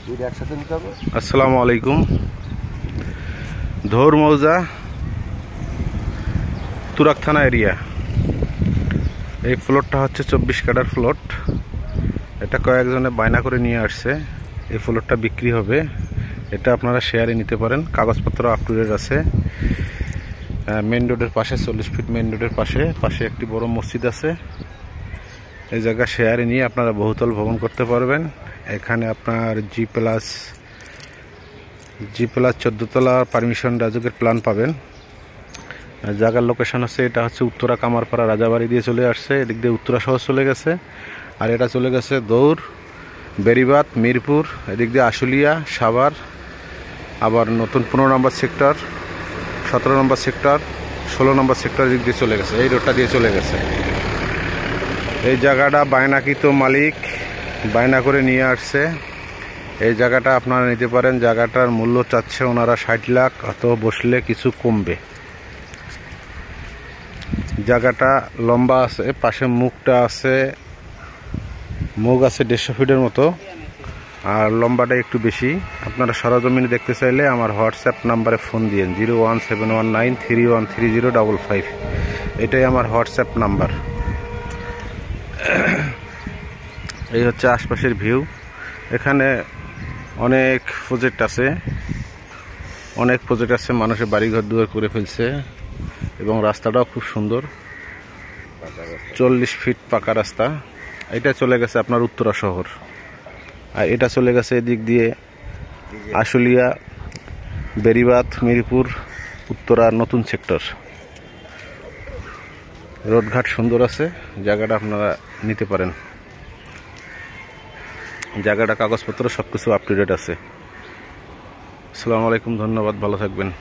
আসসালামু আলাইকুম। ধৌর মৌজা তুরাগ থানা এরিয়া। এই ফ্লোরটা হচ্ছে 24 কাঠার ফ্লোট। এটা কয়েকজনে বায়না করে নিয়ে আসছে। এই ফ্লোরটা বিক্রি হবে। এটা আপনারা শেয়ারে নিতে পারেন। কাগজপত্র আপ টু ডেট আছে। মেইন রোডের পাশে, 40 ফিট মেইন রোডের পাশে একটি বড় মসজিদ আছে। এই জায়গা শেয়ারে নিয়ে আপনারা বহুতল ভবন করতে পারবেন। এখানে আপনার জি প্লাস 14 তলা পারমিশন রাজুকের প্ল্যান পাবেন। জায়গার লোকেশন হচ্ছে, এটা হচ্ছে উত্তরা কামারপাড়া রাজাবাড়ি দিয়ে চলে আসছে, এদিক দিয়ে উত্তরা শহর চলে গেছে। আর এটা চলে গেছে দৌড়, বেরিবাদ, মিরপুর, এদিক দিয়ে আশুলিয়া, সাভার, আবার নতুন 15 নম্বর সেক্টর, 17 নম্বর সেক্টর, 16 নম্বর সেক্টর এদিক দিয়ে চলে গেছে। এই রোডটা দিয়ে চলে গেছে। এই জায়গাটা বায়নাকৃত মালিক বায়না করে নিয়ে আসছে। এই জায়গাটা আপনারা নিতে পারেন। জায়গাটার মূল্য চাচ্ছে ওনারা 60 লাখ, অথবা বসলে কিছু কমবে। জায়গাটা লম্বা আছে, পাশে মুখটা আছে, মুখ আছে 150 ফিটের মতো, আর লম্বাটা একটু বেশি। আপনারা সরজমিনে দেখতে চাইলে আমার হোয়াটসঅ্যাপ নাম্বারে ফোন দিন 01719313055। এটাই আমার হোয়াটসঅ্যাপ নাম্বার। এই হচ্ছে আশপাশের ভিউ। এখানে অনেক প্রজেক্ট আছে, মানুষের বাড়িঘর দুয়ার করে ফেলছে, এবং রাস্তাটাও খুব সুন্দর, 40 ফিট পাকা রাস্তা। এটা চলে গেছে আপনার উত্তরা শহর, আর এটা চলে গেছে এদিক দিয়ে আশুলিয়া, বেরিবাদ, মিরপুর, উত্তরা নতুন সেক্টর। রোডঘাট সুন্দর আছে। জায়গাটা আপনারা নিতে পারেন। জায়গাটা কাগজপত্র সবকিছু আপ টু ডেট আছে। আসসালামু আলাইকুম, ধন্যবাদ, ভালো থাকবেন।